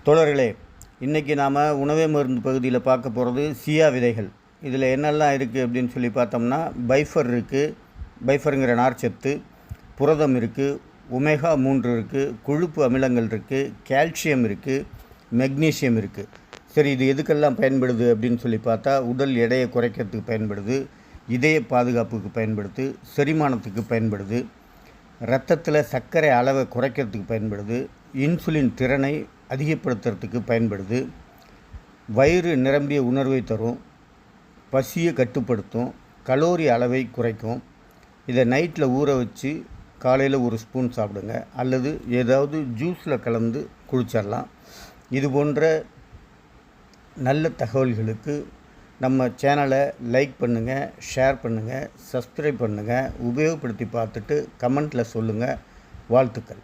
தோழர்களே, இன்றைக்கி நாம் உணவே மருந்து பகுதியில் பார்க்க போகிறது சியா விதைகள். இதில் என்னெல்லாம் இருக்குது அப்படின்னு சொல்லி பார்த்தோம்னா, பைஃபர் இருக்குது, பைஃபருங்கிற நார்ச்சத்து, புரதம் இருக்குது, ஒமேகா 3 இருக்குது, கொழுப்பு அமிலங்கள் இருக்குது, கால்சியம் இருக்குது, மெக்னீசியம் இருக்குது. சரி, இது எதுக்கெல்லாம் பயன்படுது அப்படின்னு சொல்லி பார்த்தா, உடல் எடையை குறைக்கிறதுக்கு பயன்படுது, இதய பாதுகாப்புக்கு பயன்படுது, செரிமானத்துக்கு பயன்படுது, இரத்தத்தில் சர்க்கரை அளவை குறைக்கிறதுக்கு பயன்படுது, இன்சுலின் திறனை அதிகப்படுத்துறதுக்கு பயன்படுது, வயிறு நிரம்பிய உணர்வை தரும், பசியை கட்டுப்படுத்தும், கலோரி அளவை குறைக்கும். இதை நைட்டில் ஊற வச்சு காலையில் ஒரு ஸ்பூன் சாப்பிடுங்க, அல்லது ஏதாவது ஜூஸில் கலந்து குடிச்சிடலாம். இது போன்ற நல்ல தகவல்களுக்கு நம்ம சேனலை லைக் பண்ணுங்கள், ஷேர் பண்ணுங்கள், சப்ஸ்கிரைப் பண்ணுங்கள், உபயோகப்படுத்தி பார்த்துட்டு கமெண்ட்டில் சொல்லுங்கள். வாழ்த்துக்கள்.